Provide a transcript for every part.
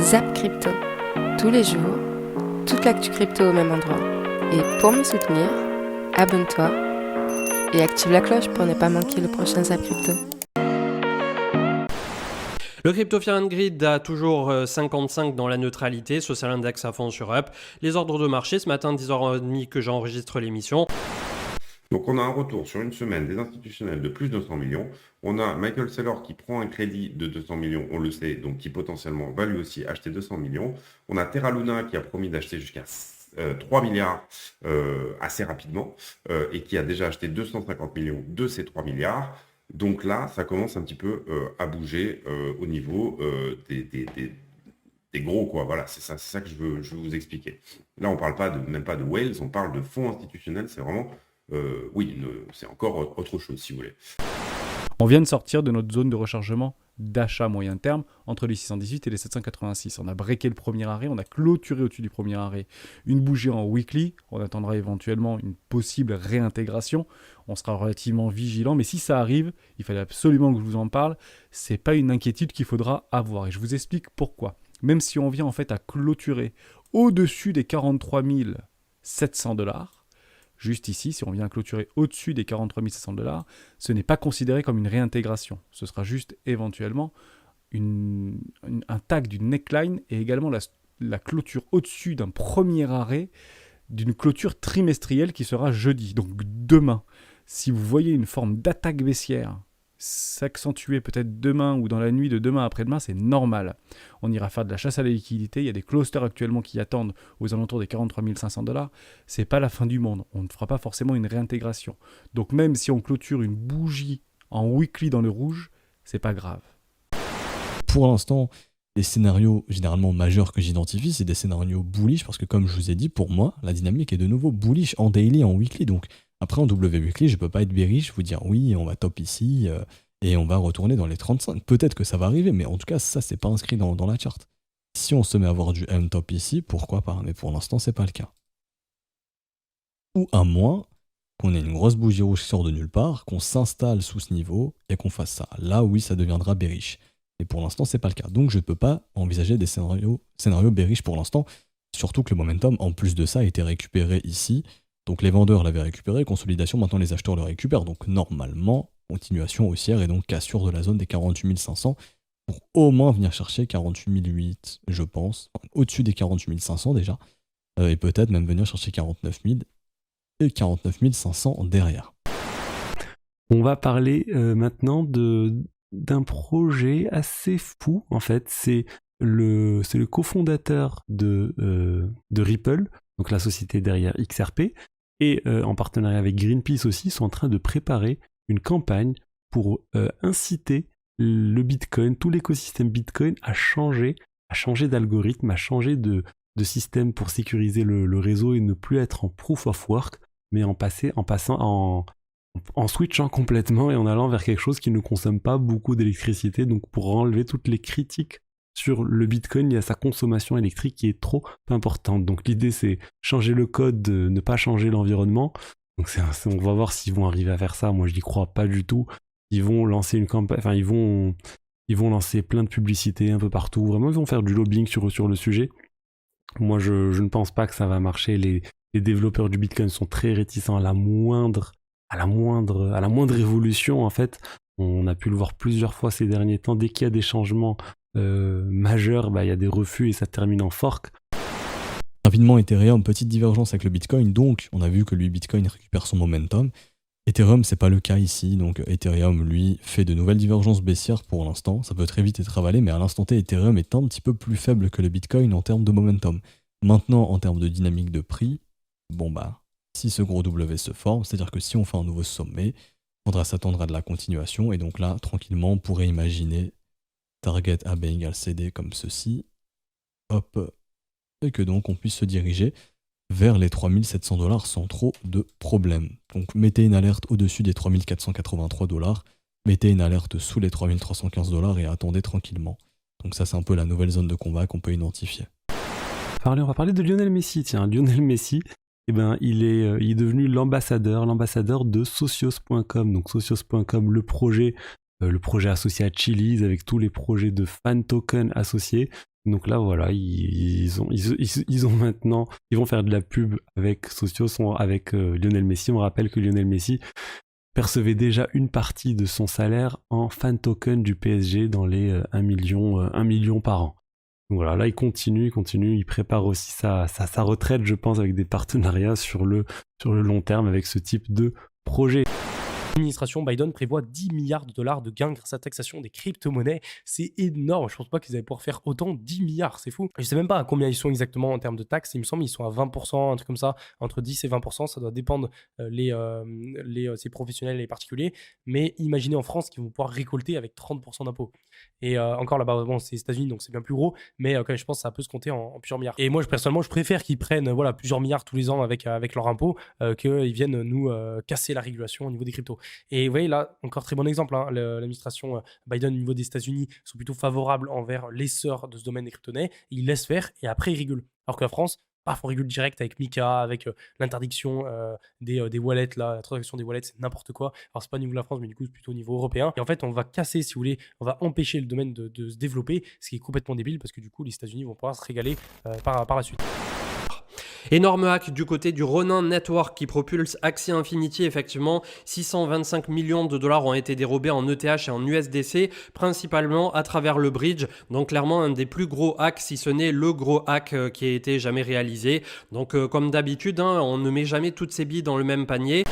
Zap Crypto. Tous les jours, toute l'actu crypto au même endroit. Et pour me soutenir, abonne-toi et active la cloche pour ne pas manquer le prochain Zap Crypto. Le Crypto Fear and Greed a toujours 55 dans la neutralité, Social Index à fond sur Up. Les ordres de marché, ce matin 10h30 que j'enregistre l'émission. Donc on a un retour sur une semaine des institutionnels de plus de 200 millions. On a Michael Saylor qui prend un crédit de 200 millions, on le sait, donc qui potentiellement va lui aussi acheter 200 millions. On a Terra Luna qui a promis d'acheter jusqu'à 3 milliards assez rapidement et qui a déjà acheté 250 millions de ces 3 milliards. Donc là, ça commence un petit peu à bouger au niveau des gros, quoi. Voilà, c'est ça que je veux vous expliquer. Là, on parle même pas de whales, on parle de fonds institutionnels, c'est vraiment... c'est encore autre chose, si vous voulez. On vient de sortir de notre zone de rechargement d'achat moyen terme entre les 618 et les 786. On a breaké le premier arrêt, on a clôturé au-dessus du premier arrêt une bougie en weekly. On attendra éventuellement une possible réintégration. On sera relativement vigilant, mais si ça arrive, il fallait absolument que je vous en parle. C'est pas une inquiétude qu'il faudra avoir et je vous explique pourquoi. Même si on vient en fait à clôturer au-dessus des 43 700 $, juste ici, si on vient clôturer au-dessus des 43 700 $, ce n'est pas considéré comme une réintégration. Ce sera juste éventuellement un tag d'une neckline et également la clôture au-dessus d'un premier arrêt d'une clôture trimestrielle qui sera jeudi, donc demain. Si vous voyez une forme d'attaque baissière s'accentuer peut-être demain ou dans la nuit de demain après-demain, c'est normal. On ira faire de la chasse à la liquidité. Il y a des clusters actuellement qui attendent aux alentours des 43 500 $. C'est pas la fin du monde. On ne fera pas forcément une réintégration. Donc même si on clôture une bougie en weekly dans le rouge, c'est pas grave. Pour l'instant, les scénarios généralement majeurs que j'identifie, c'est des scénarios bullish parce que comme je vous ai dit, pour moi, la dynamique est de nouveau bullish en daily et en weekly. Donc après en W weekly, je peux pas être bearish, vous dire oui, on va top ici et on va retourner dans les 35. Peut-être que ça va arriver, mais en tout cas, ça, c'est pas inscrit dans la charte. Si on se met à avoir du M-top ici, pourquoi pas? Mais pour l'instant, c'est pas le cas. Ou à moins qu'on ait une grosse bougie rouge qui sort de nulle part, qu'on s'installe sous ce niveau et qu'on fasse ça. Là, oui, ça deviendra bearish. Mais pour l'instant, c'est pas le cas. Donc, je ne peux pas envisager des scénarios bearish pour l'instant. Surtout que le momentum, en plus de ça, a été récupéré ici. Donc, les vendeurs l'avaient récupéré. Consolidation, maintenant, les acheteurs le récupèrent. Donc, normalement, continuation haussière et donc cassure de la zone des 48 500 pour au moins venir chercher 48 800, je pense. Enfin, au-dessus des 48 500 déjà. Et peut-être même venir chercher 49 000 et 49 500 derrière. On va parler maintenant d'un projet assez fou, en fait. C'est le cofondateur de Ripple, donc la société derrière XRP, et en partenariat avec Greenpeace aussi, sont en train de préparer une campagne pour inciter le Bitcoin, tout l'écosystème Bitcoin à changer d'algorithme, à changer de système pour sécuriser le réseau et ne plus être en proof of work, mais en switchant complètement et en allant vers quelque chose qui ne consomme pas beaucoup d'électricité. Donc pour enlever toutes les critiques sur le Bitcoin, il y a sa consommation électrique qui est trop importante. Donc l'idée, c'est changer le code, ne pas changer l'environnement. Donc on va voir s'ils vont arriver à faire ça. Moi, je n'y crois pas du tout. Ils vont lancer une campagne, enfin ils vont lancer plein de publicités un peu partout. Vraiment, ils vont faire du lobbying sur le sujet. Moi, je ne pense pas que ça va marcher. Les développeurs du Bitcoin sont très réticents à la moindre évolution, en fait. On a pu le voir plusieurs fois ces derniers temps. Dès qu'il y a des changements majeurs, il y a des refus et ça termine en fork. Rapidement, Ethereum, petite divergence avec le Bitcoin. Donc, on a vu que lui, Bitcoin récupère son momentum. Ethereum, c'est pas le cas ici. Donc, Ethereum, lui, fait de nouvelles divergences baissières pour l'instant. Ça peut très vite être avalé, mais à l'instant T, Ethereum est un petit peu plus faible que le Bitcoin en termes de momentum. Maintenant, en termes de dynamique de prix, si ce gros W se forme, c'est-à-dire que si on fait un nouveau sommet, il faudra s'attendre à de la continuation. Et donc là, tranquillement, on pourrait imaginer target AB égale CD comme ceci. Hop. Et que donc on puisse se diriger vers les 3700 $ sans trop de problèmes. Donc mettez une alerte au-dessus des 3483 $, mettez une alerte sous les 3315 $ et attendez tranquillement. Donc ça, c'est un peu la nouvelle zone de combat qu'on peut identifier. On va parler de Lionel Messi. Tiens, Lionel Messi, il est devenu l'ambassadeur de Socios.com. Donc Socios.com, le projet associé à Chiliz avec tous les projets de fan token associés. Donc là, voilà, ils ont maintenant, ils vont faire de la pub avec Socios, avec Lionel Messi. On rappelle que Lionel Messi percevait déjà une partie de son salaire en fan token du PSG dans les 1 million par an. Donc voilà, là il continue, il prépare aussi sa retraite, je pense, avec des partenariats sur le long terme avec ce type de projet. L'administration Biden prévoit 10 milliards de dollars de gains grâce à la taxation des crypto-monnaies. C'est énorme. Je pense pas qu'ils allaient pouvoir faire autant. 10 milliards, c'est fou. Je sais même pas à combien ils sont exactement en termes de taxes. Il me semble qu'ils sont à 20%, un truc comme ça. Entre 10 et 20%, ça doit dépendre ces professionnels et les particuliers. Mais imaginez en France qu'ils vont pouvoir récolter avec 30% d'impôts. Et encore là-bas, bon, c'est les États-Unis, donc c'est bien plus gros. Mais quand même, je pense que ça peut se compter en plusieurs milliards. Et moi, personnellement, je préfère qu'ils prennent plusieurs milliards tous les ans avec leurs impôts qu'ils viennent nous casser la régulation au niveau des cryptos. Et vous voyez là, encore très bon exemple, hein, l'administration Biden au niveau des États-Unis sont plutôt favorables envers l'essor de ce domaine des crypto-monnaies. Ils laissent faire et après ils régulent. Alors que la France, paf, on régule direct avec MiCA, avec l'interdiction des wallets, là, la transaction des wallets, c'est n'importe quoi. Alors c'est pas au niveau de la France, mais du coup c'est plutôt au niveau européen. Et en fait, on va casser, si vous voulez, on va empêcher le domaine de se développer, ce qui est complètement débile parce que du coup les États-Unis vont pouvoir se régaler par la suite. Énorme hack du côté du Ronin Network qui propulse Axie Infinity. Effectivement, 625 millions de dollars ont été dérobés en ETH et en USDC, principalement à travers le bridge. Donc clairement un des plus gros hacks, si ce n'est le gros hack qui a été jamais réalisé. Donc comme d'habitude, hein, on ne met jamais toutes ses billes dans le même panier.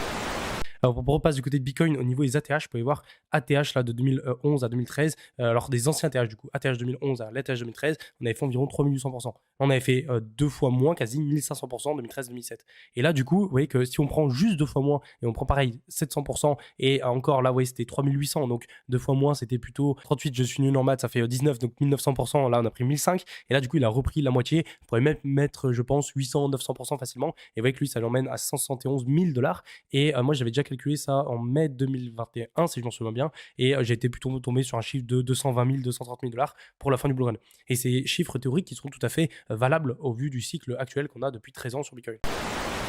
Alors, on repasse du côté de Bitcoin au niveau des ATH. Vous pouvez voir ATH là, de 2011 à 2013. Alors, des anciens ATH du coup. ATH 2011 à l'ATH 2013, on avait fait environ 3800%. On avait fait 2 fois moins, quasi 1500% en 2013-2017. Et là, du coup, vous voyez que si on prend juste 2 fois moins et on prend pareil 700%, et encore là, vous voyez, c'était 3800. Donc, 2 fois moins, c'était plutôt 38. Je suis nul en maths, ça fait 19, donc 1900%. Là, on a pris 1005. Et là, du coup, il a repris la moitié. On pourrait même mettre, je pense, 800, 900% facilement. Et vous voyez que lui, ça l'emmène à 171 000 $. Et moi, j'avais déjà calculé ça en mai 2021, si je m'en souviens bien, et j'ai été plutôt tombé sur un chiffre de 220 000, 230 000 $ pour la fin du bull run. Et ces chiffres théoriques qui sont tout à fait valables au vu du cycle actuel qu'on a depuis 13 ans sur Bitcoin.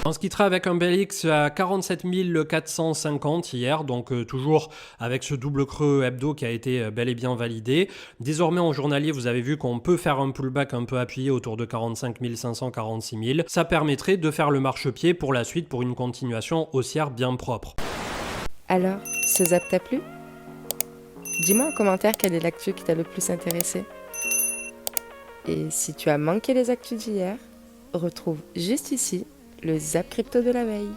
On se quittera avec un bel X à 47 450 hier, donc toujours avec ce double creux hebdo qui a été bel et bien validé. Désormais en journalier, vous avez vu qu'on peut faire un pullback un peu appuyé autour de 45 500, 46 000. Ça permettrait de faire le marchepied pour la suite pour une continuation haussière bien propre. Alors, ce zap t'a plu ? Dis-moi en commentaire quelle est l'actu qui t'a le plus intéressé. Et si tu as manqué les actus d'hier, retrouve juste ici le Zap Crypto de la veille.